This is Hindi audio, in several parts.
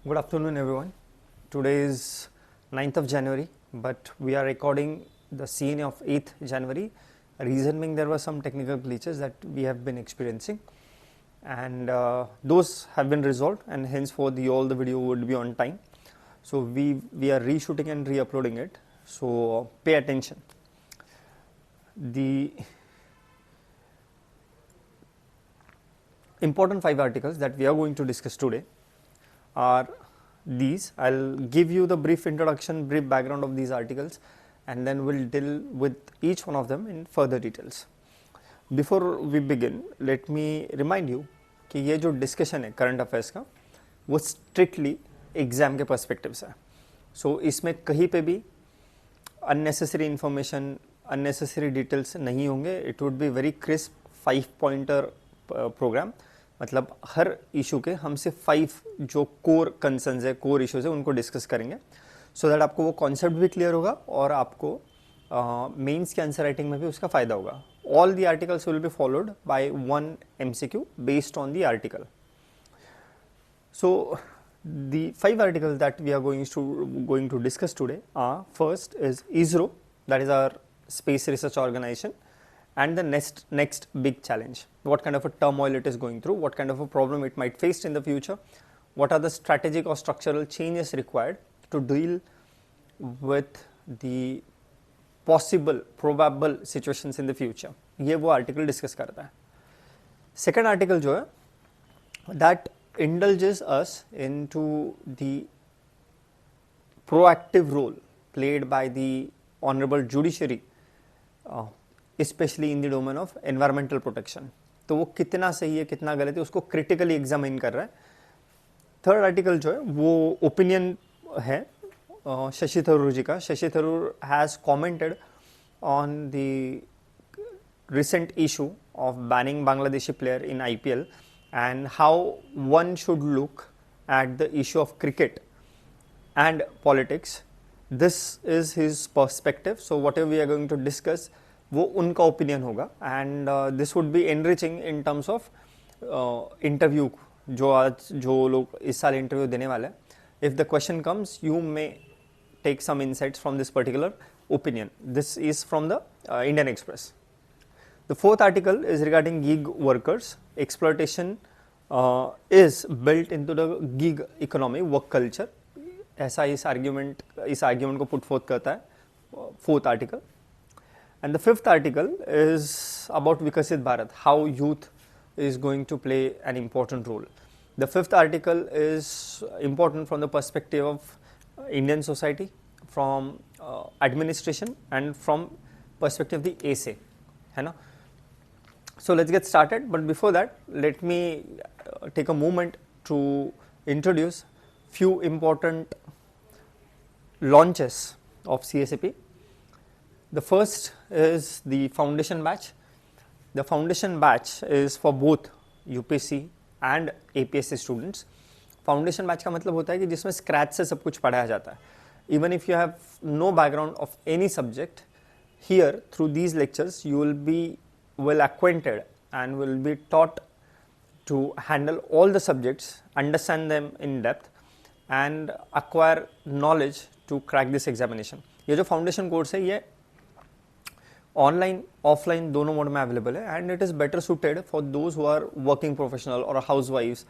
Good afternoon, everyone. Today is 9th of January, but we are recording the scene of 8th January. Reason being, there were some technical glitches that we have been experiencing, and those have been resolved, and henceforth all the video would be on time. So we are reshooting and re-uploading it. So pay attention. The important 5 articles that we are going to discuss today are these. I'll give you the brief introduction, brief background of these articles, and then we'll deal with each one of them in further details. Before we begin, let me remind you कि ये जो डिस्कशन है करंट अफेयर्स का वो स्ट्रिक्टली एग्ज़ाम के पर्सपेक्टिव से है. सो इसमें कहीं पे भी अननेसेसरी इन्फॉर्मेशन, अननेसेसरी डिटेल्स नहीं होंगे. It would be very crisp 5 pointer programme. मतलब हर इशू के हम सिर्फ 5 जो कोर कंसर्न्स है, कोर इश्यूज है, उनको डिस्कस करेंगे सो दैट आपको वो कॉन्सेप्ट भी क्लियर होगा और आपको मेंस के आंसर राइटिंग में भी उसका फ़ायदा होगा. All the articles will be followed by 1 MCQ based on the article. So the 5 articles that we are going to discuss today are: first is ISRO, that is our space research organization, and the next big challenge. What kind of a turmoil it is going through, what kind of a problem it might face in the future, what are the strategic or structural changes required to deal with the possible, probable situations in the future. ये वो article discuss करता है. Second article जो है that indulges us into the proactive role played by the honorable judiciary, especially in the domain of environmental protection. तो वो कितना सही है, कितना गलत है, उसको क्रिटिकली एग्जामिन कर रहा है. थर्ड आर्टिकल जो है वो ओपिनियन है शशि थरूर जी का. Shashi Tharoor has commented on the recent issue of banning Bangladeshi player in IPL and how one should look at the issue of cricket and politics. This is his perspective. So whatever we are going to discuss, वो उनका ओपिनियन होगा, and this would be enriching in terms of interview जो लोग इस साल इंटरव्यू देने वाले हैं. If the question comes, you may take some insights from this particular opinion. This is from the Indian Express. The fourth article is regarding gig workers. Exploitation is built into the gig economy, work culture. ऐसा इस argument को put forth करता है fourth article. And the fifth article is about Vikasit Bharat, how youth is going to play an important role. The fifth article is important from the perspective of Indian society, from administration, and from perspective of the essay, है ना. So let's get started, but before that let me take a moment to introduce few important launches of CSAP. The first is the foundation batch. The foundation batch is for both UPSC and APSC students. Foundation batch का मतलब होता है कि जिसमें स्क्रैच से सब कुछ पढ़ाया जाता है. Even if you have no background of any subject, here through these lectures you will be well acquainted and will be taught to handle all the subjects, understand them in depth, and acquire knowledge to crack this examination. ये जो foundation course है ये ऑनलाइन ऑफलाइन दोनों मोड में अवेलेबल है, and it is better suited for those who are working professional और हाउस वाइफ्स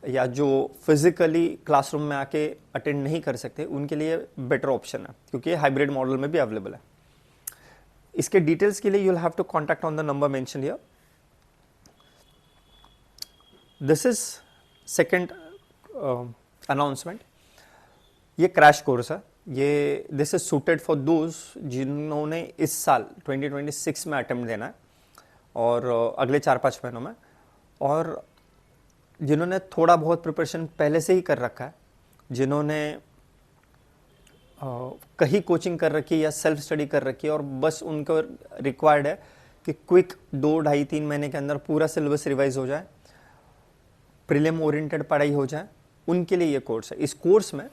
या जो फिजिकली क्लासरूम में आके अटेंड नहीं कर सकते, उनके लिए बेटर ऑप्शन है क्योंकि ये हाइब्रिड मॉडल में भी अवेलेबल है. इसके डिटेल्स के लिए you will have to contact on the number mention here. This is second announcement. ये क्रैश कोर्स है. ये this is suited for those जिन्होंने इस साल 2026 में अटेम्प्ट देना है और अगले 4-5 महीनों में, और जिन्होंने थोड़ा बहुत प्रिपरेशन पहले से ही कर रखा है, जिन्होंने कहीं कोचिंग कर रखी है या सेल्फ स्टडी कर रखी है और बस उनको रिक्वायर्ड है कि क्विक 2-2.5-3 महीने के अंदर पूरा सिलेबस रिवाइज हो जाए, प्रीलिम ओरिएंटेड पढ़ाई हो जाए, उनके लिए ये कोर्स है. इस कोर्स में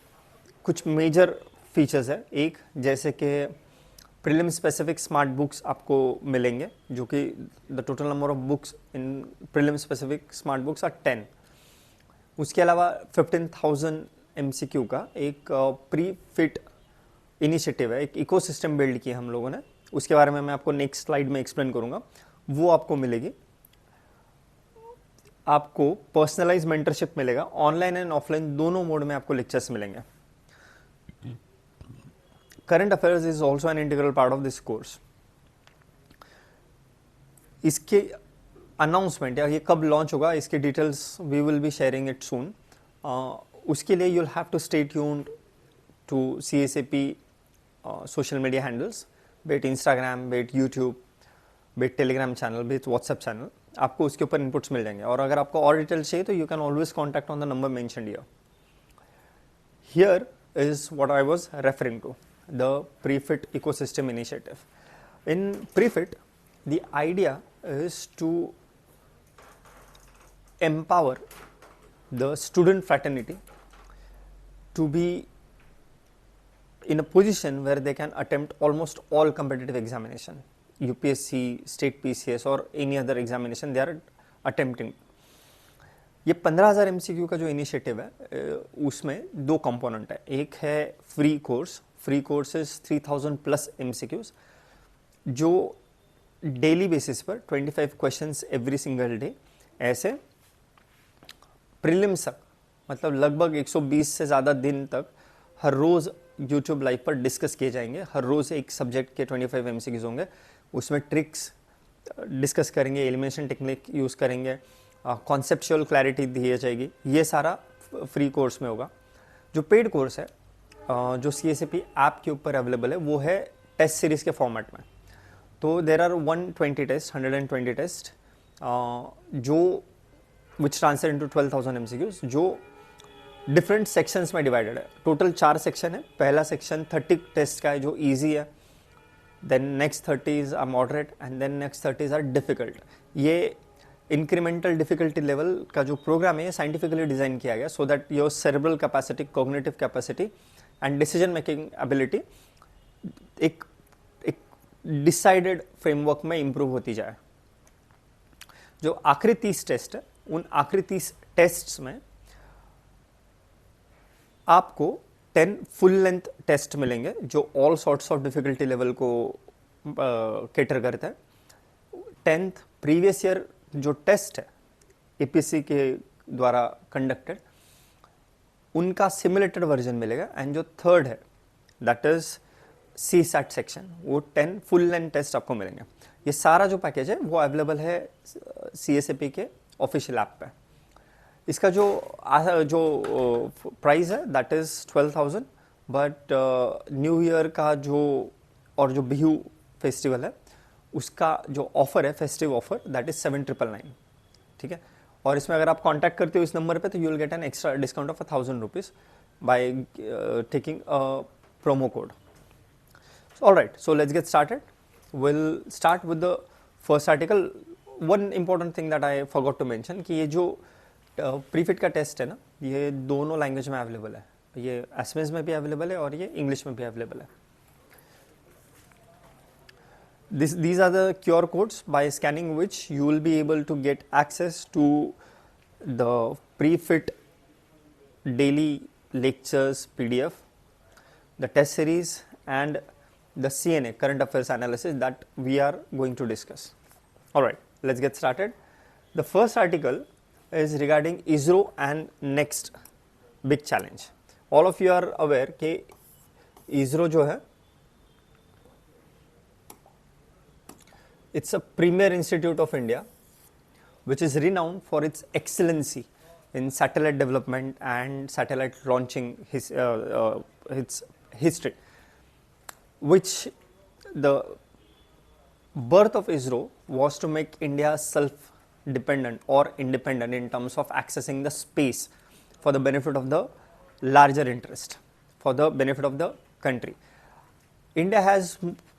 कुछ मेजर फीचर्स है. एक, जैसे कि प्रीलिम स्पेसिफिक स्मार्ट बुक्स आपको मिलेंगे, जो कि the total number of books in prelim specific smart books are 10. उसके अलावा 15,000 MCQ का एक प्री फिट इनिशिएटिव है, एक इकोसिस्टम बिल्ड किया हम लोगों ने, उसके बारे में मैं आपको नेक्स्ट स्लाइड में एक्सप्लेन करूंगा, वो आपको मिलेगी। आपको पर्सनलाइज मेंटरशिप मिलेगा, ऑनलाइन एंड ऑफलाइन दोनों मोड में आपको लेक्चर्स मिलेंगे। Current affairs is also an integral part of this course. इसके अनाउंसमेंट या ये कब लॉन्च होगा इसके details we will be sharing it soon. उसके लिए you will have to stay tuned to CSAP social media handles, be it Instagram, be it YouTube, be it Telegram channel, be it WhatsApp channel, आपको उसके ऊपर इनपुट्स मिल जाएंगे। और अगर आपको और डिटेल्स चाहिए तो you can always contact on the number mentioned here. Here is what I was referring to, the prefit ecosystem initiative. In prefit the idea is to empower the student fraternity to be in a position where they can attempt almost all competitive examination, UPSC, state PCS or any other examination they are attempting. ये 15,000 MCQ का जो इनिशिएटिव है उसमें दो कंपोनेंट है। एक है free course, free courses 3,000+ MCQs जो डेली बेसिस पर 25 क्वेश्चंस एवरी सिंगल डे, ऐसे प्रीलिम्स तक, मतलब लगभग 120 से ज़्यादा दिन तक हर रोज़ यूट्यूब लाइव पर डिस्कस किए जाएंगे। हर रोज़ एक सब्जेक्ट के 25 MCQs होंगे, उसमें ट्रिक्स डिस्कस करेंगे, एलिमिनेशन टेक्निक यूज़ करेंगे, कॉन्सेप्चुअल क्लैरिटी दी जाएगी। ये सारा फ्री कोर्स में होगा। जो पेड कोर्स है जो CSAP ऐप के ऊपर अवेलेबल है वो है टेस्ट सीरीज़ के फॉर्मेट में। तो देर आर 120 टेस्ट, 120 टेस्ट जो विच ट्रांसलेट इनटू 12,000 MCQs जो डिफरेंट सेक्शंस में डिवाइडेड है। टोटल 4 सेक्शन है। पहला सेक्शन 30 टेस्ट का है जो इजी है, then next 30 are moderate and then next 30 are difficult. ये इंक्रीमेंटल डिफिकल्टी लेवल का जो प्रोग्राम है ये साइंटिफिकली डिज़ाइन किया गया so that your cerebral capacity, cognitive capacity and decision making ability एक डिसाइडेड फ्रेमवर्क में इंप्रूव होती जाए। जो आखिरी 30 टेस्ट है, उन आखिरी 30 टेस्ट्स में आपको 10 फुल लेंथ टेस्ट मिलेंगे जो all sorts of difficulty level को कैटर करता है। 10th प्रीवियस ईयर जो टेस्ट है APSC के द्वारा कंडक्टेड, उनका सिमुलेटेड वर्जन मिलेगा। एंड जो थर्ड है दैट इज CSAT सेक्शन, वो 10 फुल लेंथ टेस्ट आपको मिलेंगे। ये सारा जो पैकेज है वो अवेलेबल है CSAP के ऑफिशियल ऐप पे। इसका जो प्राइस है that is 12,000, but new year का जो और जो बिहू फेस्टिवल है उसका जो ऑफर है, फेस्टिव ऑफर, दैट इज 7,999, ठीक है। और इसमें अगर आप कांटेक्ट करते हो इस नंबर पे तो you will get an extra discount of 1,000 rupees by taking promo code. All right, so let's get started. We'll start with the first article. One important thing that I forgot to mention कि ये जो प्रीफिट का टेस्ट है ना, ये दोनों लैंग्वेज में अवेलेबल है। ये असमीज में भी अवेलेबल है और ये इंग्लिश में भी अवेलेबल है। These are the QR codes by scanning which you will be able to get access to the pre-fit daily lectures PDF, the test series and the CNA, current affairs analysis, that we are going to discuss. All right, let's get started. The first article is regarding ISRO and next big challenge. All of you are aware कि ISRO जो है it's a premier institute of India which is renowned for its excellency in satellite development and satellite launching its history, which the birth of ISRO was to make India self-dependent or independent in terms of accessing the space for the benefit of the larger interest, for the benefit of the country. India has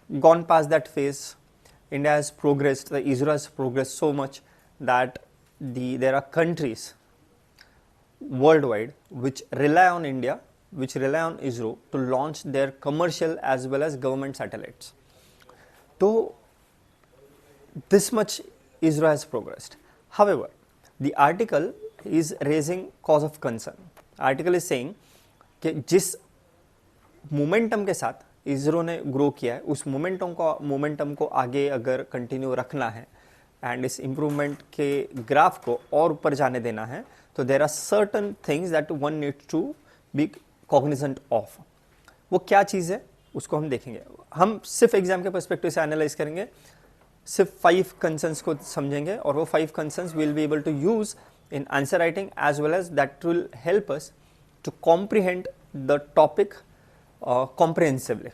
gone past that phase. India has progressed, the ISRO has progressed so much that there are countries worldwide which rely on India, which rely on ISRO to launch their commercial as well as government satellites. So this much ISRO has progressed. However, the article is raising cause of concern. Article is saying कि जिस मोमेंटम के साथ इसरो ने ग्रो किया है उस मोमेंटम को आगे अगर कंटिन्यू रखना है एंड इस इम्प्रूवमेंट के ग्राफ को और ऊपर जाने देना है, तो there are certain things that one needs to be cognizant of. वो क्या चीज़ है उसको हम देखेंगे। हम सिर्फ एग्जाम के पर्सपेक्टिव से एनालाइज करेंगे, सिर्फ 5 कंसर्न्स को समझेंगे और वो 5 concerns will be able to use in answer writing as well as that will help us to comprehend the topic comprehensively.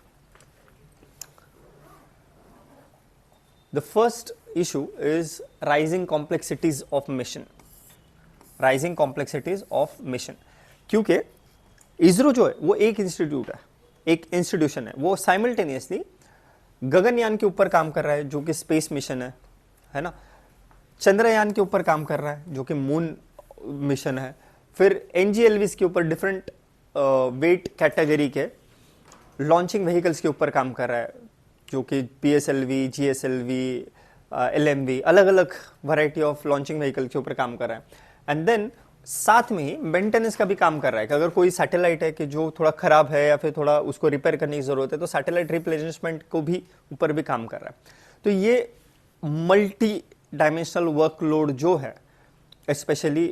The first issue is rising complexities of mission. Rising complexities of mission. क्योंकि इसरो जो है वो एक इंस्टीट्यूट है, एक इंस्टीट्यूशन है, वो साइमल्टेनियसली गगनयान के ऊपर काम कर रहा है जो कि स्पेस मिशन है ना, चंद्रयान के ऊपर काम कर रहा है जो कि मून मिशन है, फिर एनजीएलवीस के ऊपर डिफरेंट वेट कैटेगरी के लॉन्चिंग व्हीकल्स के ऊपर काम कर रहा है जो कि पीएसएलवी, जीएसएलवी, एलएमवी, अलग अलग वैरायटी ऑफ लॉन्चिंग व्हीकल के ऊपर काम कर रहा है। एंड देन साथ में ही मेंटेनेंस का भी काम कर रहा है कि अगर कोई सैटेलाइट है कि जो थोड़ा खराब है या फिर थोड़ा उसको रिपेयर करने की जरूरत है तो सैटेलाइट रिप्लेसमेंट को भी ऊपर भी काम कर रहा है। तो ये मल्टी डायमेंशनल वर्कलोड जो है स्पेशली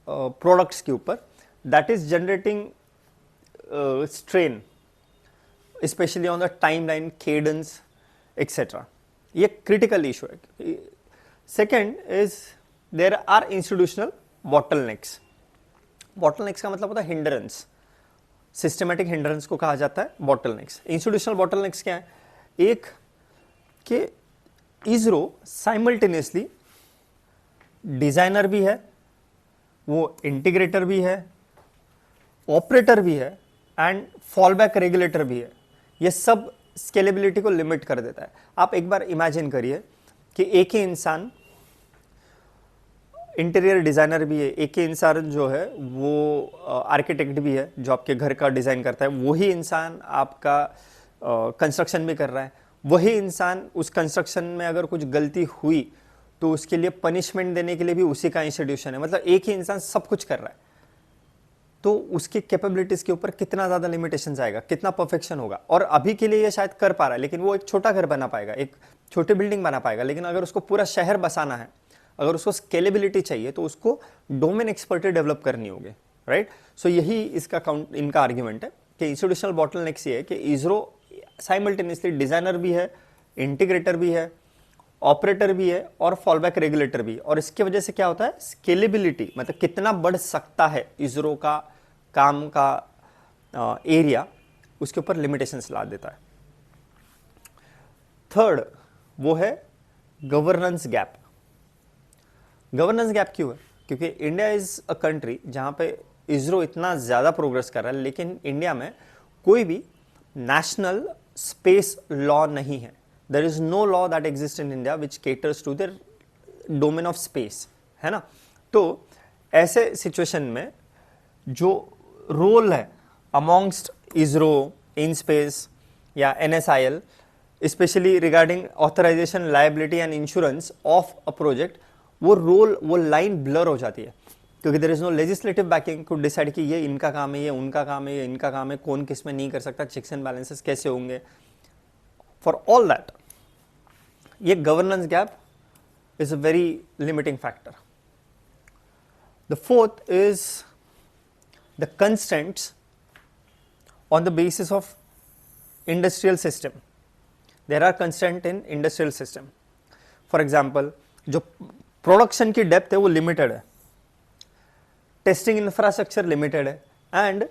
प्रोडक्ट्स के ऊपर, that is generating strain specially on the timeline, cadence etcetera. ये क्रिटिकल इशू है। Second is there are institutional bottlenecks. Bottlenecks का मतलब होता है हिंड्रेंस, सिस्टमेटिक हिंड्रेंस को कहा जाता है बॉटलनेक्स। इंस्टीट्यूशनल बॉटलनेक्स क्या है? एक कि इसरो साइमल्टेनियसली डिजाइनर भी है, वो इंटीग्रेटर भी है, ऑपरेटर भी है एंड फॉलबैक रेगुलेटर भी है। ये सब स्केलेबिलिटी को लिमिट कर देता है। आप एक बार इमेजिन करिए कि एक ही इंसान इंटीरियर डिजाइनर भी है, एक ही इंसान जो है वो आर्किटेक्ट भी है जो आपके घर का डिजाइन करता है, वही इंसान आपका कंस्ट्रक्शन भी कर रहा है, वही इंसान उस कंस्ट्रक्शन में अगर कुछ गलती हुई तो उसके लिए पनिशमेंट देने के लिए भी उसी का इंस्टीट्यूशन है। मतलब एक ही इंसान सब कुछ कर रहा है, तो उसकी कैपेबिलिटीज के ऊपर कितना ज्यादा लिमिटेशन आएगा, कितना परफेक्शन होगा। और अभी के लिए ये शायद कर पा रहा है, लेकिन वो एक छोटा घर बना पाएगा, एक छोटी बिल्डिंग बना पाएगा, लेकिन अगर उसको पूरा शहर बसाना है, अगर उसको स्केलेबिलिटी चाहिए तो उसको डोमेन एक्सपर्टी डेवलप करनी होगी, राइट। सो यही इसका इनका आर्ग्यूमेंट है कि इंस्टीट्यूशनल बॉटलनेक्स ये है कि इसरो साइमल्टेनियसली डिजाइनर भी है, इंटीग्रेटर भी है, ऑपरेटर भी है और फॉलबैक रेगुलेटर भी है। और इसकी वजह से क्या होता है, स्केलेबिलिटी मतलब कितना बढ़ सकता है इसरो का काम का एरिया, उसके ऊपर लिमिटेशंस ला देता है। थर्ड वो है गवर्नेंस गैप। गवर्नेंस गैप क्यों है? क्योंकि इंडिया इज अ कंट्री जहां पे इसरो इतना ज्यादा प्रोग्रेस कर रहा है, लेकिन इंडिया में कोई भी नेशनल स्पेस लॉ नहीं है। There is no law that exist in India which caters to the domain of space, है ना। तो ऐसे सिचुएशन में जो रोल है अमॉन्ग्स्ट इसरो, इन स्पेस या NSIL, specially regarding authorisation, liability and insurance of a project, वो लाइन ब्लर हो जाती है क्योंकि there is no legislative backing to decide कि ये इनका काम है, ये उनका काम है, ये इनका काम है, कौन किस में नहीं कर सकता, चेक्स एंड बैलेंसेस कैसे होंगे। फॉर ऑल दैट ये governance gap is a very limiting factor. The fourth is the constraints on the basis of industrial system. There are constraint in industrial system. For example, जो प्रोडक्शन की डेप्थ है वो लिमिटेड है, टेस्टिंग इंफ्रास्ट्रक्चर लिमिटेड है, एंड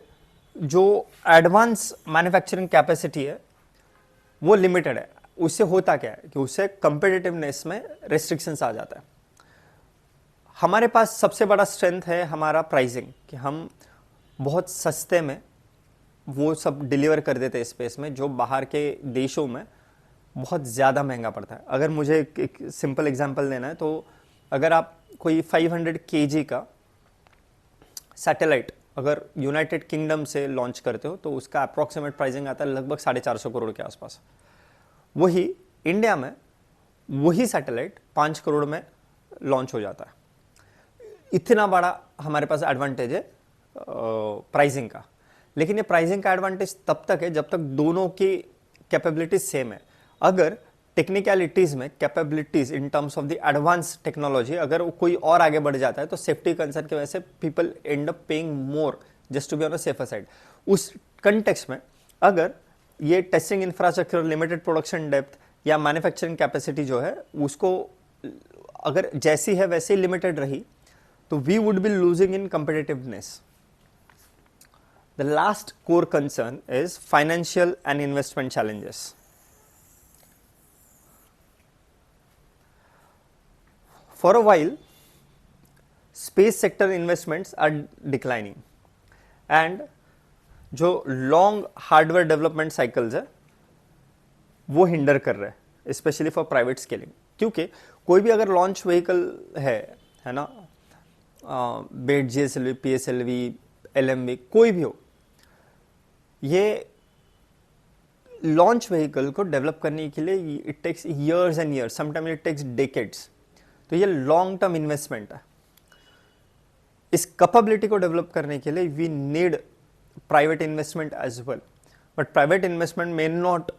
जो एडवांस मैन्युफैक्चरिंग कैपेसिटी है वो लिमिटेड है। उससे होता क्या है कि उससे कंपेटिटिवनेस में रेस्ट्रिक्शंस आ जाता है। हमारे पास सबसे बड़ा स्ट्रेंथ है हमारा प्राइसिंग, कि हम बहुत सस्ते में वो सब डिलीवर कर देते हैं स्पेस में, जो बाहर के देशों में बहुत ज़्यादा महंगा पड़ता है। अगर मुझे एक सिंपल एग्जांपल देना है तो अगर आप कोई 500 kg का सैटेलाइट अगर यूनाइटेड किंगडम से लॉन्च करते हो तो उसका अप्रॉक्सीमेट प्राइसिंग आता है लगभग 450 करोड़ के आसपास। वही इंडिया में वही सैटेलाइट 5 करोड़ में लॉन्च हो जाता है। इतना बड़ा हमारे पास एडवांटेज है प्राइसिंग का। लेकिन ये प्राइसिंग का एडवांटेज तब तक है जब तक दोनों की कैपेबिलिटीज सेम है। अगर टेक्निकलिटीज में capabilities in terms of the advance technology अगर कोई और आगे बढ़ जाता है तो सेफ्टी कंसर्न की वजह से people end up paying more just to be on a safer side. उस कंटेक्स्ट में अगर ये testing infrastructure, limited production depth या मैन्युफैक्चरिंग कैपेसिटी जो है उसको अगर जैसी है वैसे ही लिमिटेड रही तो we would be losing in competitiveness. The last core concern is financial and investment challenges. For a while, space sector investments are declining and जो long hardware development cycles है वो हिंडर कर रहे हैं स्पेशली फॉर प्राइवेट स्केलिंग। क्योंकि कोई भी अगर लॉन्च व्हीकल है ना, बेट, जीएसएलवी, पीएसएलवी, एलएमवी, कोई भी हो, ये लॉन्च व्हीकल को डेवलप करने के लिए it takes years and years, sometime it takes decades. तो ये लॉन्ग टर्म इन्वेस्टमेंट है। इस कैपेबिलिटी को डेवलप करने के लिए we need private investment as well, but private investment may not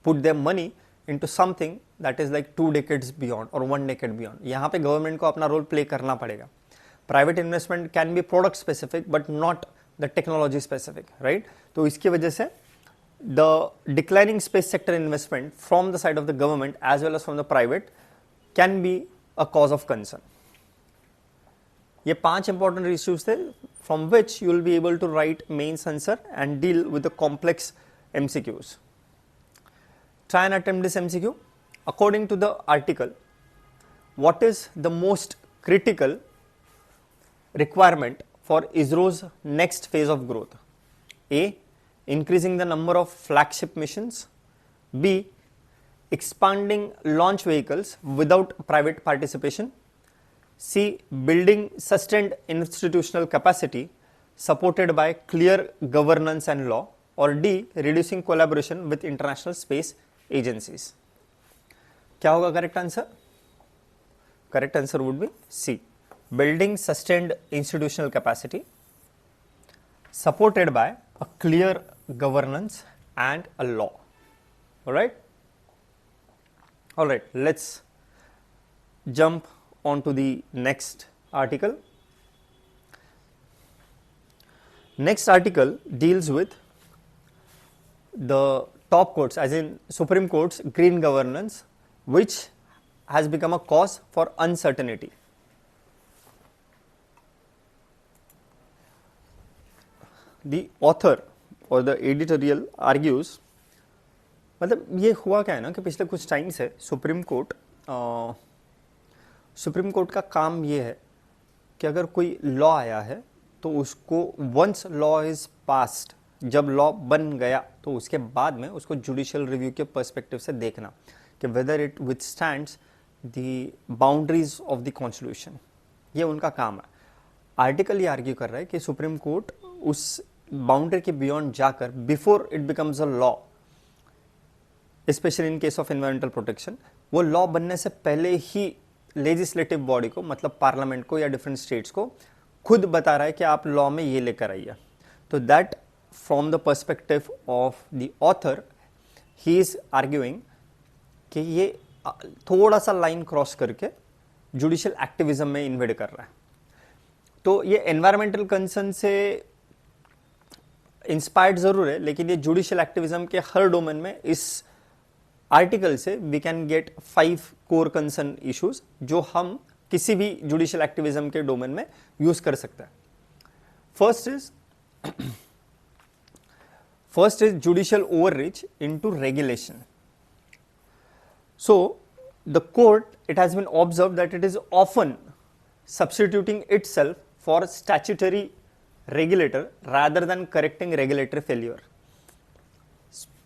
put their money into something that is like 2 decades beyond और 1 decade बियॉन्ड। यहाँ पे गवर्नमेंट को अपना रोल प्ले करना पड़ेगा। Private investment can be product specific but not the technology specific, right. तो इसकी वजह से the declining space sector investment from the side of the government as well as from the private can be a cause of concern. ये 5 important issues थे from which you will be able to write mains answer and deal with the complex MCQs. Try and attempt this MCQ. According to the article, what is the most critical requirement for ISRO's next phase of growth? A. Increasing the number of flagship missions. B. Expanding launch vehicles without private participation. C. Building sustained institutional capacity supported by clear governance and law. Or D. Reducing collaboration with international space agencies. क्या होगा correct answer? Correct answer would be C. Building sustained institutional capacity supported by a clear governance and a law. Alright? Alright, let's jump on to the next article. Next article deals with the top courts, as in Supreme Court's green governance, which has become a cause for uncertainty. The author or the editorial argues, मतलब ये हुआ क्या है ना कि पिछले कुछ टाइम से सुप्रीम कोर्ट का काम ये है कि अगर कोई लॉ आया है तो उसको वंस लॉ इज पास्ड, जब लॉ बन गया तो उसके बाद में उसको जुडिशियल रिव्यू के पर्सपेक्टिव से देखना कि whether it withstands the boundaries of the constitution. ये उनका काम है। आर्टिकल ये आर्ग्यू कर रहा है कि सुप्रीम कोर्ट उस बाउंड्री के बियॉन्ड जाकर before it becomes a law, specially in case of environmental protection, वो लॉ बनने से पहले ही लेजिस्लेटिव बॉडी को, मतलब पार्लियामेंट को या डिफरेंट स्टेट्स को खुद बता रहा है कि आप लॉ में ये लेकर आइए। तो that from the perspective of the author he is arguing कि ये थोड़ा सा लाइन क्रॉस करके जुडिशियल एक्टिविज्म में इन्वेड कर रहा है। तो ये एनवायरमेंटल कंसर्न से इंस्पायर्ड जरूर है, लेकिन ये जुडिशियल एक्टिविज्म के हर डोमेन में इस आर्टिकल से we can get 5 core concern issues जो हम किसी भी जुडिशियल एक्टिविज्म के डोमेन में यूज कर सकते हैं। First is judicial overreach into regulation. So the court, it has been observed that it is often substituting itself for statutory regulator rather than correcting regulatory failure।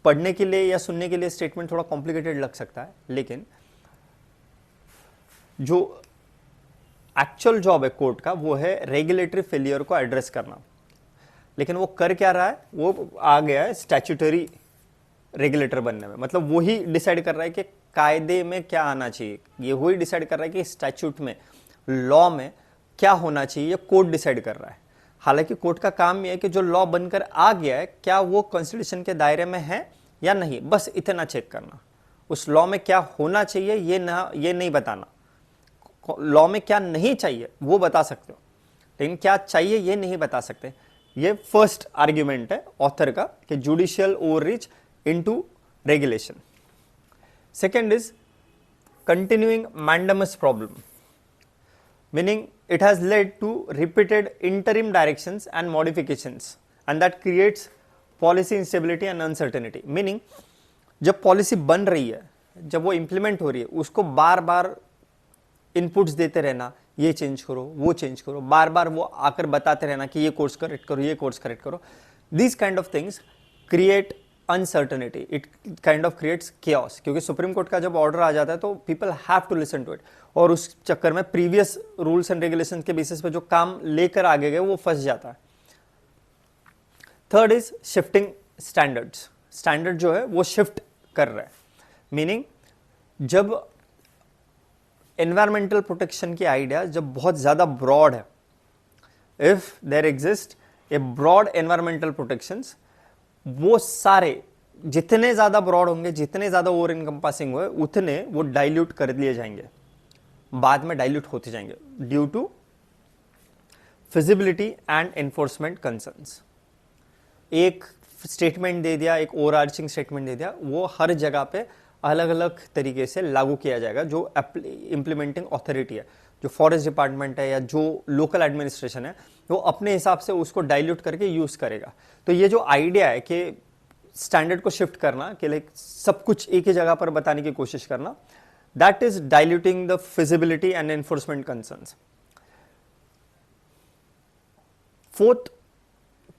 पढ़ने के लिए या सुनने के लिए स्टेटमेंट थोड़ा कॉम्प्लिकेटेड लग सकता है, लेकिन जो एक्चुअल जॉब है कोर्ट का वो है रेगुलेटरी फेलियर को एड्रेस करना। लेकिन वो कर क्या रहा है, वो आ गया है स्टैट्यूटरी रेगुलेटर बनने में। मतलब वो ही डिसाइड कर रहा है कि कायदे में क्या आना चाहिए, ये वही डिसाइड कर रहा है कि स्टैट्यूट में, लॉ में क्या होना चाहिए, ये कोर्ट डिसाइड कर रहा है। हालांकि कोर्ट का काम यह है कि जो लॉ बनकर आ गया है क्या वो कॉन्स्टिट्यूशन के दायरे में है या नहीं, बस इतना चेक करना। उस लॉ में क्या होना चाहिए ये नहीं बताना। लॉ में क्या नहीं चाहिए वो बता सकते हो, लेकिन क्या चाहिए ये नहीं बता सकते। ये फर्स्ट आर्ग्यूमेंट है ऑथर का कि judicial overreach into regulation. Second is continuing mandamus problem, meaning it has led to repeated interim directions and modifications and that creates policy instability and uncertainty। meaning जब पॉलिसी बन रही है, जब वो इंप्लीमेंट हो रही है, उसको बार बार इनपुट्स देते रहना, ये चेंज करो वो चेंज करो, बार बार वो आकर बताते रहना कि ये कोर्स करेक्ट करो, ये कोर्स करेक्ट करो। These kind of things create uncertainty, it kind of creates chaos, क्योंकि सुप्रीम कोर्ट का जब ऑर्डर आ जाता है तो people have to listen to it, और उस चक्कर में प्रीवियस रूल्स एंड रेगुलेशन के बेसिस पे जो काम लेकर आगे गए वो फंस जाता है। Third is shifting standards. Standard जो है वो शिफ्ट कर रहा है, मीनिंग जब एनवायरमेंटल प्रोटेक्शन की आइडिया जब बहुत ज्यादा ब्रॉड है, if there exist a broad environmental protections, वो सारे जितने ज्यादा ब्रॉड होंगे, जितने ज्यादा ओवर इनकम्पासिंग हुए, उतने वो डाइल्यूट कर दिए जाएंगे, बाद में डाइल्यूट होते जाएंगे due to feasibility and enforcement concerns. एक स्टेटमेंट दे दिया, एक ओवरआर्चिंग स्टेटमेंट दे दिया, वो हर जगह पे अलग अलग तरीके से लागू किया जाएगा। जो इंप्लीमेंटिंग अथॉरिटी है, जो फॉरेस्ट डिपार्टमेंट है या जो लोकल एडमिनिस्ट्रेशन है, वो अपने हिसाब से उसको डाइल्यूट करके यूज करेगा। तो ये जो आइडिया है कि स्टैंडर्ड को शिफ्ट करना, कि लाइक सब कुछ एक ही जगह पर बताने की कोशिश करना, that is diluting the feasibility and enforcement concerns. Fourth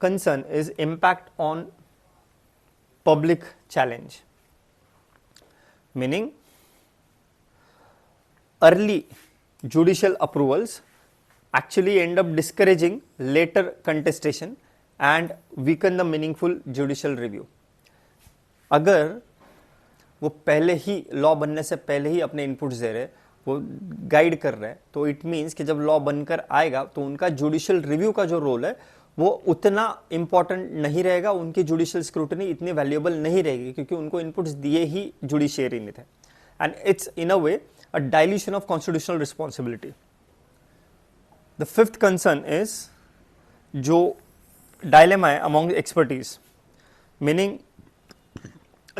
concern is impact on public challenge, meaning early judicial approvals actually end up discouraging later contestation and weaken the meaningful judicial review। अगर वो पहले ही लॉ बनने से पहले ही अपने इनपुट्स दे रहे, वो गाइड कर रहे हैं, तो इट मीन्स कि जब लॉ बनकर आएगा तो उनका जुडिशियल रिव्यू का जो रोल है वो उतना इंपॉर्टेंट नहीं रहेगा, उनकी जुडिशियल स्क्रूटनी इतनी वैल्यूएबल नहीं रहेगी, क्योंकि उनको इनपुट्स दिए ही जुडिशियरी ने थे। And it's in a way a dilution of constitutional responsibility. The fifth concern is जो डायलेमा है among expertise, meaning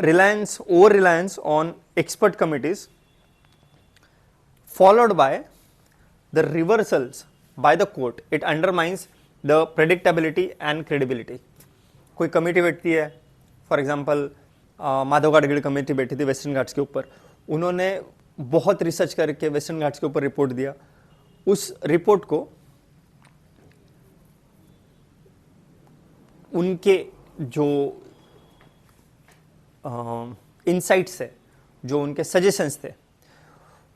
over reliance on expert committees followed by the reversals by the court, it undermines the predictability and credibility। कोई कमेटी बैठती है, for example Madhav Gadgil committee बैठी थी वेस्टर्न घाट्स के ऊपर, उन्होंने बहुत रिसर्च करके वेस्टर्न घाट्स के ऊपर रिपोर्ट दिया। उस रिपोर्ट को उनके जो इनसाइट्स है, जो उनके सजेशंस थे,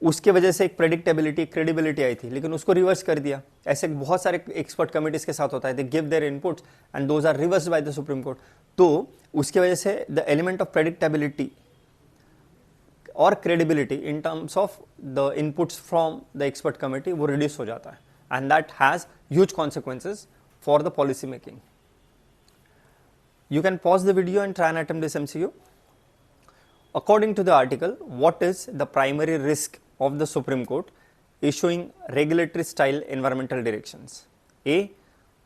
उसके वजह से एक प्रेडिक्टेबिलिटी, क्रेडिबिलिटी आई थी, लेकिन उसको रिवर्स कर दिया। ऐसे बहुत सारे एक्सपर्ट कमिटीज के साथ होता है, they give their inputs and those are reversed by the Supreme Court. तो उसके वजह से द एलिमेंट ऑफ प्रेडिक्टेबिलिटी और credibility in terms of the inputs from the expert committee वो रिड्यूस हो जाता है, and that has huge consequences for the policy making. You can pause the video and try and attempt this MCQ. According to the article, what is the primary risk of the Supreme Court issuing regulatory style environmental directions? A.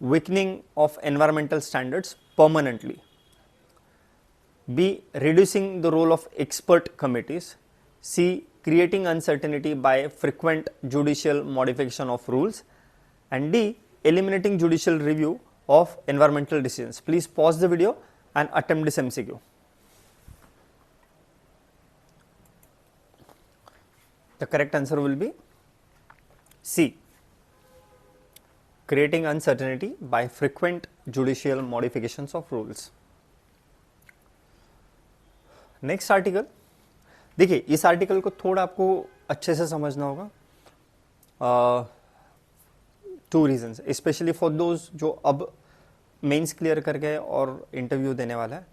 Weakening of environmental standards permanently. B. Reducing the role of expert committees. C. Creating uncertainty by frequent judicial modification of rules. And D. Eliminating judicial review of environmental decisions. Please pause the video and attempt this MCQ. The correct answer will be C. Creating uncertainty by frequent judicial modifications of rules. Next article, देखिए इस आर्टिकल को थोड़ा आपको अच्छे से समझना होगा। Two reasons, specially for those जो अब मेंस क्लियर कर गए और इंटरव्यू देने वाला है,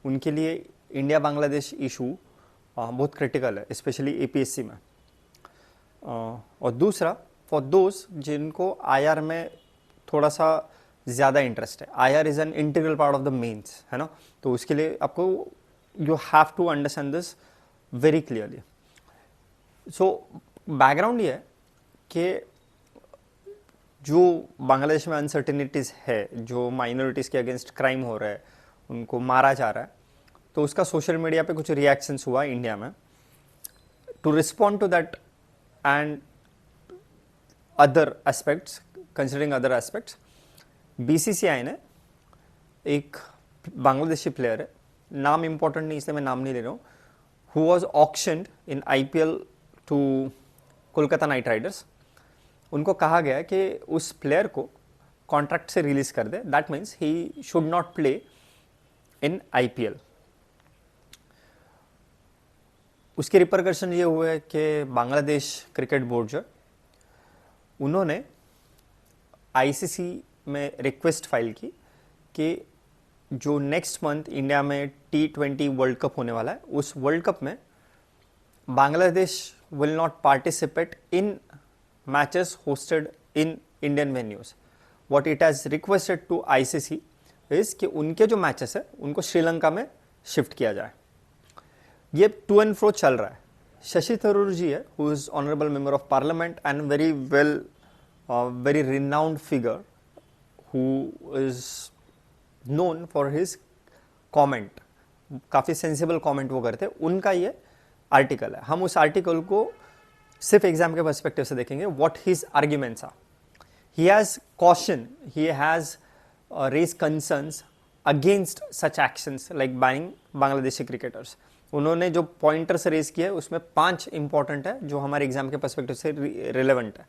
उनके लिए इंडिया बांग्लादेश इशू बहुत क्रिटिकल है, स्पेशली एपीएससी में। और दूसरा फॉर दोज जिनको आईआर में थोड़ा सा ज़्यादा इंटरेस्ट है. IR is an integral part of the mains, है ना. तो उसके लिए आपको you have to understand this very clearly. So background ये है कि जो बांग्लादेश में अनसर्टिनिटीज़ है, जो माइनॉरिटीज़ के अगेंस्ट क्राइम हो रहा है, उनको मारा जा रहा है, तो उसका सोशल मीडिया पे कुछ रिएक्शंस हुआ इंडिया में. To respond to that and other aspects, considering other aspects, BCCI ने एक बांग्लादेशी प्लेयर है, नाम इंपॉर्टेंट नहीं इसलिए मैं नाम नहीं ले रहा हूँ, who was auctioned in IPL to Kolkata Knight Riders. उनको कहा गया कि उस प्लेयर को कॉन्ट्रैक्ट से रिलीज कर दे. That means he should not play in IPL. उसके रिपरकशन ये हुए कि बांग्लादेश क्रिकेट बोर्ड जो उन्होंने ICC में रिक्वेस्ट फाइल की कि जो नेक्स्ट मंथ इंडिया में T20 वर्ल्ड कप होने वाला है, उस वर्ल्ड कप में Bangladesh will not participate in matches hosted in Indian venues. What it has requested to ICC इज कि उनके जो मैचेस है उनको श्रीलंका में शिफ्ट किया जाए. ये टू एंड फ्रो चल रहा है. शशि थरूर जी है, who is honourable member of parliament and very renowned figure, who is known for his comment, काफ़ी सेंसिबल कमेंट वो करते हैं. उनका ये आर्टिकल है. हम उस आर्टिकल को सिर्फ एग्जाम के पर्सपेक्टिव से देखेंगे. What his arguments are. He has caution, he has raise concerns against such actions like banning Bangladeshi cricketers. उन्होंने जो पॉइंटर्स रेज किए हैं उसमें 5 इंपॉर्टेंट है जो हमारे एग्जाम के पर्सपेक्टिव से रिलेवेंट है.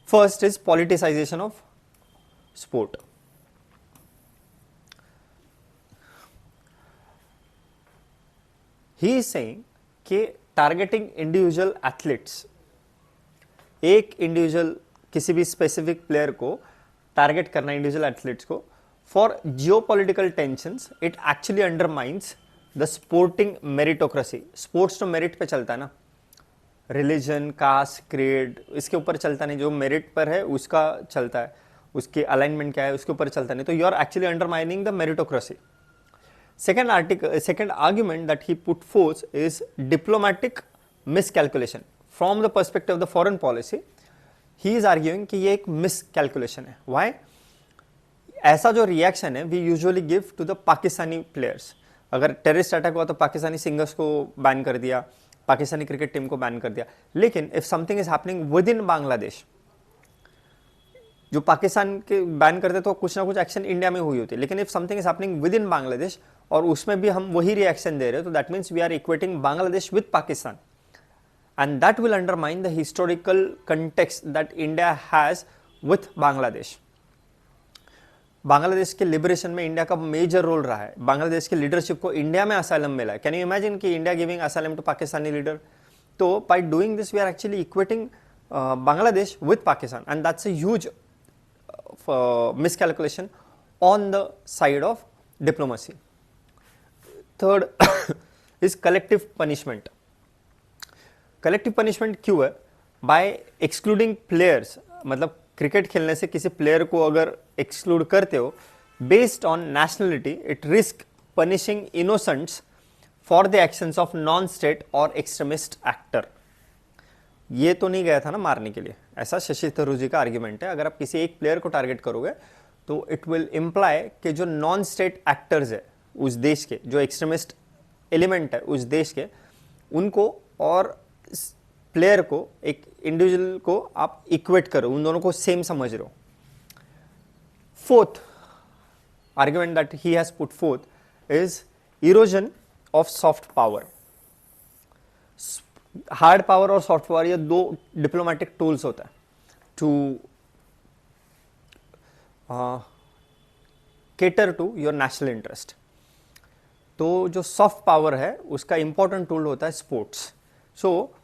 First is politicisation of sport. He is saying कि टारगेटिंग इंडिविजुअल एथलीट्स, एक इंडिविजुअल किसी भी स्पेसिफिक प्लेयर को टारगेट करना, इंडिविजुअल एथलीट्स को, for geopolitical tensions, it actually undermines the sporting meritocracy. Sports तो मेरिट पे चलता है ना, रिलीजन, कास्ट, क्रीड इसके ऊपर चलता नहीं. जो मेरिट पर है उसका चलता है, उसके अलाइनमेंट क्या है उसके ऊपर चलता नहीं. तो you are actually undermining the meritocracy. Second argument that he put forth is diplomatic miscalculation from the perspective of the foreign policy. He is arguing कि ये एक मिसकैलकुलेशन है. व्हाई? ऐसा जो रिएक्शन है we usually give to the Pakistani players. अगर टेररिस्ट अटैक हुआ तो पाकिस्तानी सिंगर्स को बैन कर दिया, पाकिस्तानी क्रिकेट टीम को बैन कर दिया. लेकिन if something is happening within Bangladesh, जो पाकिस्तान के बैन करते तो कुछ ना कुछ एक्शन इंडिया में हुई होती है. लेकिन if something is happening within Bangladesh और उसमें भी हम वही रिएक्शन दे रहे हैं, तो that means we are equating Bangladesh with Pakistan, and that will undermine the historical context that India has with Bangladesh. Bangladesh के लिबरेशन में इंडिया का मेजर रोल रहा है. बांग्लादेश के लीडरशिप को इंडिया में असाइलम मिला है. कैन यू इमेजिन कि India giving asylum to Pakistani leader? तो by doing this we are actually equating Bangladesh with Pakistan, and that's a huge miscalculation on the side of diplomacy. Third is collective punishment. Collective punishment क्यों है? By excluding players, मतलब क्रिकेट खेलने से किसी प्लेयर को अगर एक्सक्लूड करते हो based on nationality, it risk punishing innocents for the actions of non-state or extremist actor. ये तो नहीं गया था ना मारने के लिए, ऐसा शशि थरूर जी का आर्ग्यूमेंट है. अगर आप किसी एक प्लेयर को टारगेट करोगे तो इट विल इम्प्लाई कि जो नॉन स्टेट एक्टर्स है उस देश के, जो एक्सट्रीमिस्ट एलिमेंट है उस देश के, उनको और प्लेयर को, एक इंडिविजुअल को आप इक्वेट करो, उन दोनों को सेम समझ रहे हो. Fourth argument that he has put fourth is erosion of soft power. Hard power और सॉफ्ट पावर, ये दो डिप्लोमेटिक टूल्स होता है to cater to your national interest. तो जो सॉफ्ट पावर है उसका इंपॉर्टेंट टूल होता है sports. So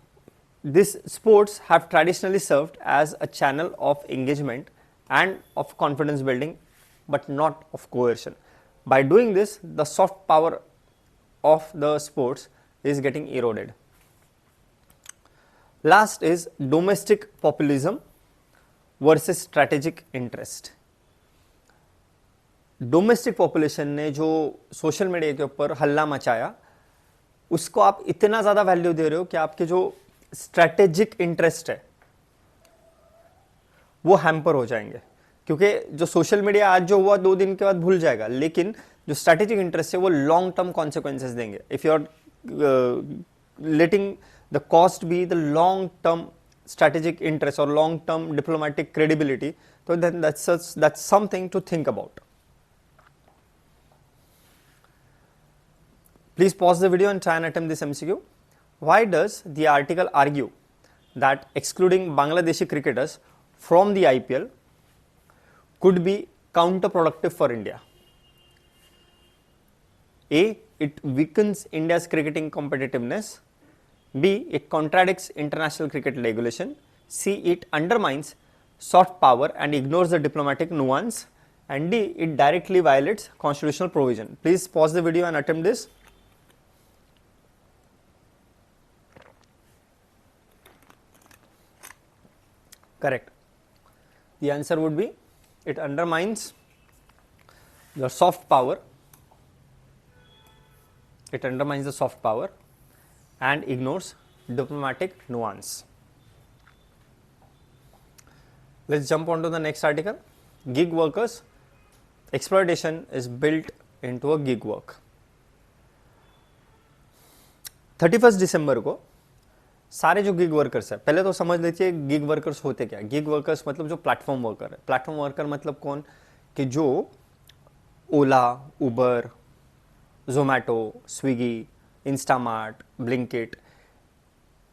this sports have traditionally served as a channel of engagement and of confidence building, but not of coercion. By doing this, the soft power of the sports is getting eroded. Last is domestic populism versus strategic interest. Domestic population ने जो सोशल मीडिया के ऊपर हल्ला मचाया, उसको आप इतना ज़्यादा वैल्यू दे रहे हो कि आपके जो स्ट्रैटेजिक इंटरेस्ट है वो हैम्पर हो जाएंगे। क्योंकि जो सोशल मीडिया आज जो हुआ 2 दिन के बाद भूल जाएगा, लेकिन जो स्ट्रैटेजिक इंटरेस्ट है वो लॉन्ग टर्म कॉन्सिक्वेंसेस देंगे। If you are letting the cost be the long term strategic interest or long term diplomatic credibility, so then that's something to think about. Please pause the video and try and attempt this MCQ. Why does the article argue that excluding Bangladeshi cricketers from the IPL could be counterproductive for India? A, it weakens India's cricketing competitiveness. B, it contradicts international cricket regulation. C, it undermines soft power and ignores the diplomatic nuance. And D, it directly violates constitutional provision. Please pause the video and attempt this. Correct. The answer would be, it undermines the soft power. It undermines the soft power and ignores diplomatic nuance. Let's jump on to the next article. Gig workers. Exploitation is built into a gig work. 31 दिसंबर को सारे जो गिग वर्कर्स है, पहले तो समझ लीजिए गिग वर्कर्स होते क्या। गिग वर्कर्स मतलब जो प्लेटफॉर्म वर्कर है। प्लेटफॉर्म वर्कर मतलब कौन, कि जो ओला, उबर, जोमैटो, स्विगी, इंस्टामार्ट, ब्लिंकिट,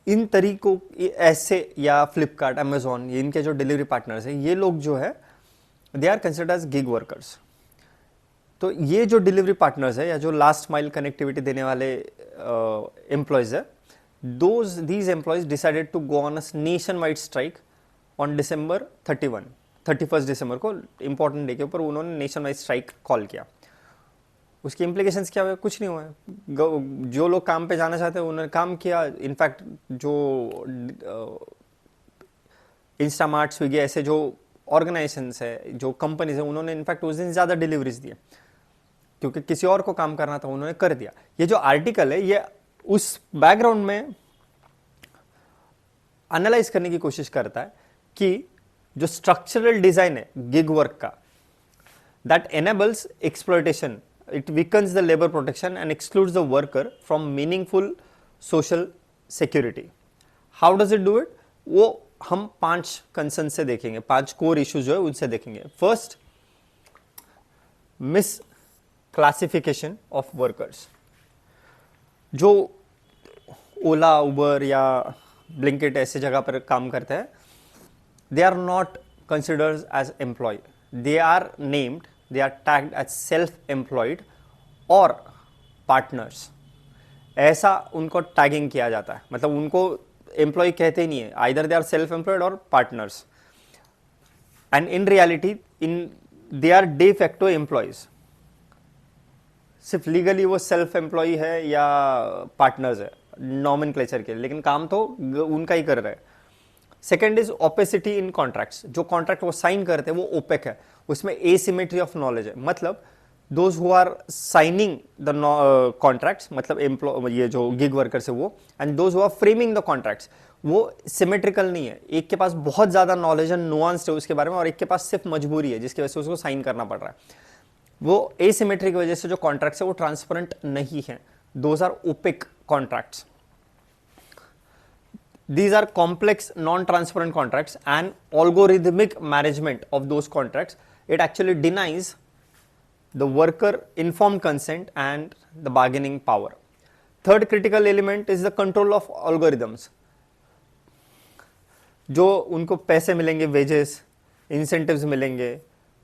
इन तरीकों ऐसे, या फ्लिपकार्ट, अमेजोन, इनके जो डिलीवरी पार्टनर्स हैं, ये लोग जो है they are considered as gig workers. तो ये जो डिलीवरी पार्टनर्स है या जो लास्ट माइल कनेक्टिविटी देने वाले एम्प्लॉयज है, these employees decided to go on a nationwide strike on December 31 दिसंबर को, इंपॉर्टेंट डे के ऊपर उन्होंने नेशन वाइड स्ट्राइक कॉल किया। उसकी इम्प्लीकेशंस क्या हुए? कुछ नहीं हुआ। जो लोग काम पे जाना चाहते हैं उन्होंने काम किया। इनफैक्ट जो इंस्टामार्ट, स्विगी ऐसे जो ऑर्गेनाइजेशंस है, जो कंपनीज है, उन्होंने इनफैक्ट उस दिन ज़्यादा डिलीवरीज दिए क्योंकि किसी और को काम करना था, उन्होंने कर दिया। ये जो आर्टिकल है ये उस बैकग्राउंड में एनालाइज करने की कोशिश करता है कि जो स्ट्रक्चरल डिजाइन है गिग वर्क का, that enables exploitation, it weakens the labor protection and excludes the worker from meaningful social security. How does it do it? वो हम 5 कंसर्न से देखेंगे, 5 कोर इश्यूज जो है उनसे देखेंगे। First, miss classification of workers. जो ओला, उबर या ब्लिंकिट ऐसे जगह पर काम करते हैं, they are not considered as employee. They are named, they are tagged as self-employed और partners. ऐसा उनको टैगिंग किया जाता है, मतलब उनको एम्प्लॉय कहते ही नहीं है, either they are self employed और partners. And in reality they are de facto employees. सिर्फ लीगली वो सेल्फ एम्प्लॉय है या पार्टनर्स है नॉमेनक्लेचर के, लेकिन काम तो उनका ही कर रहे हैं। Second is opacity in contracts. जो कॉन्ट्रैक्ट वो साइन करते हैं वो ओपेक है, उसमें एसिमेट्री ऑफ नॉलेज है। मतलब those who are signing the contracts, मतलब ये जो गिग वर्कर्स है वो, and those who are framing the contracts, वो सिमेट्रिकल नहीं है। एक के पास बहुत ज्यादा नॉलेज एंड नुआंस्ड है उसके बारे में, और एक के पास सिर्फ मजबूरी है जिसकी वजह से उसको साइन करना पड़ रहा है। वो एसिमेट्री की वजह से जो कॉन्ट्रैक्ट्स है वो ट्रांसपेरेंट नहीं है। Those are opaque contracts. These are complex non-transparent contracts and algorithmic management of those contracts. It actually denies the worker informed consent and the bargaining power. Third critical element is the control of algorithms. जो उनको पैसे मिलेंगे, वेजेस, इंसेंटिव्स मिलेंगे,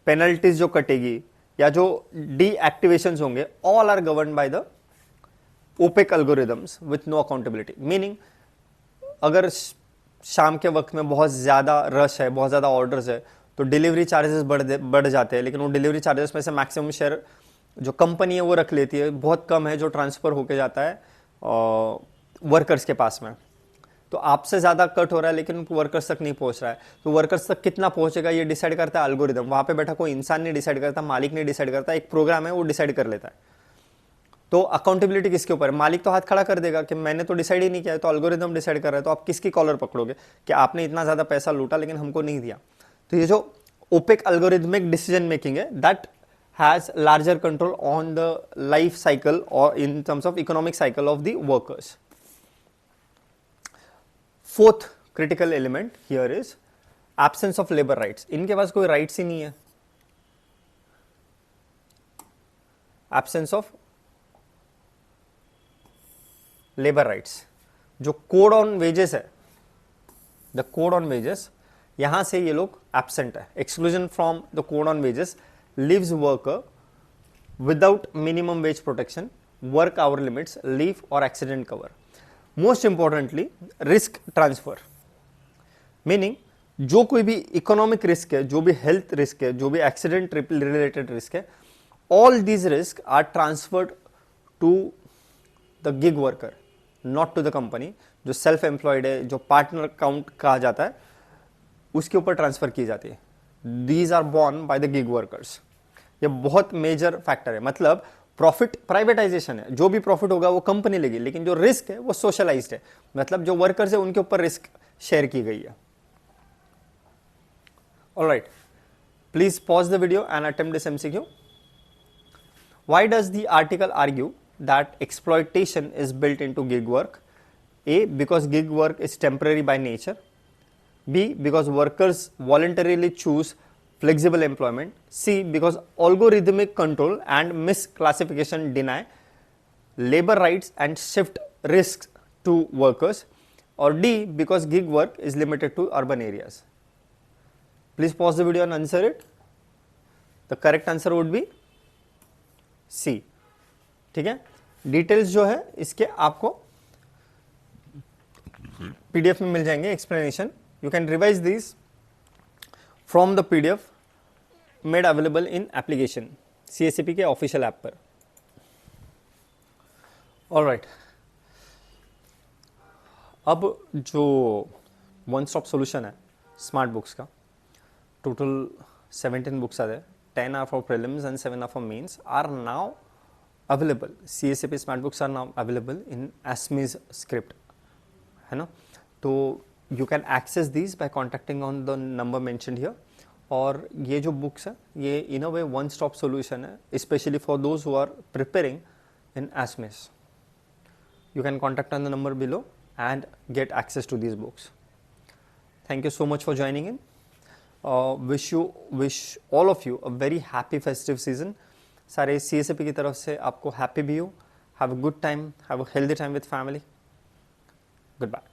पेनल्टीज जो कटेगी या जो डीएक्टिवेशंस होंगे, all are governed by the opaque algorithms with no accountability. Meaning अगर शाम के वक्त में बहुत ज़्यादा रश है, बहुत ज़्यादा ऑर्डर्स है, तो डिलीवरी चार्जेस बढ़ जाते हैं, लेकिन वो डिलीवरी चार्जेस में से मैक्सिमम शेयर जो कंपनी है वो रख लेती है, बहुत कम है जो ट्रांसफ़र होके जाता है वर्कर्स के पास में। तो आपसे ज़्यादा कट हो रहा है लेकिन वर्कर्स तक नहीं पहुंच रहा है, तो वर्कर्स तक कितना पहुंचेगा ये डिसाइड करता है एल्गोरिदम। वहां पे बैठा कोई इंसान नहीं डिसाइड करता, मालिक नहीं डिसाइड करता, एक प्रोग्राम है वो डिसाइड कर लेता है। तो अकाउंटेबिलिटी किसके ऊपर है? मालिक तो हाथ खड़ा कर देगा कि मैंने तो डिसाइड ही नहीं किया है, तो एल्गोरिदम डिसाइड कर रहा है। तो आप किसकी कॉलर पकड़ोगे कि आपने इतना ज़्यादा पैसा लूटा लेकिन हमको नहीं दिया? तो ये जो ओपेक एल्गोरिथमिक डिसीजन मेकिंग है, that has larger control on the life cycle or in terms of economic cycle of the workers. Fourth critical element here is absence of labor rights. इनके पास कोई rights ही नहीं है। Absence of labor rights. जो कोड ऑन वेजेस है, द कोड ऑन वेजेस, यहां से ये लोग एब्सेंट है। Exclusion from the code on wages leaves worker without minimum wage protection, work hour limits, leave or accident cover. Most importantly, risk transfer, meaning जो कोई भी इकोनॉमिक रिस्क है, जो भी हेल्थ रिस्क है, जो भी एक्सीडेंट रिलेटेड रिस्क है, all these risks are transferred to the gig worker, not to the company। जो सेल्फ एम्प्लॉयड है, जो पार्टनर अकाउंट कहा जाता है, उसके ऊपर ट्रांसफर की जाती है। These are borne by the gig workers। ये बहुत मेजर फैक्टर है। मतलब प्रॉफिट प्राइवेटाइजेशन है, जो भी प्रॉफिट होगा वो कंपनी लेगी, लेकिन जो रिस्क है वो सोशलाइज्ड है। मतलब जो वर्कर्स है उनके ऊपर रिस्क शेयर की गई है। Alright, please pause the video and attempt this MCQ. Why does the article argue that exploitation is built into gig work? A, because gig work is temporary by nature. B, because workers voluntarily choose flexible employment. C, because algorithmic control and misclassification deny labor rights and shift risks to workers. Or D, because gig work is limited to urban areas. Please pause the video and answer it. The correct answer would be C. ठीक है, डिटेल्स जो है इसके आपको PDF में मिल जाएंगे, explanation. You can revise these from the PDF made available in application CSAP के ऑफिशियल ऐप पर। ऑलराइट, अब जो वन स्टॉप सोल्यूशन है स्मार्ट बुक्स का, total 17 books are there, 10 are for prelims and 7 are for mains, are now available। CSAP smart books are now available in ASME's script, है ना? तो you can access these by contacting on the number mentioned here। और ये जो बुक्स है ये in a way one stop solution है, specially for those who are preparing in ASME's। You can contact on the number below and get access to these books। Thank you so much for joining in। wish all of you a very happy festive season। सारे CSAP की तरफ से आपको हैप्पी भी हो। Have a good time, have a healthy time with family। Goodbye।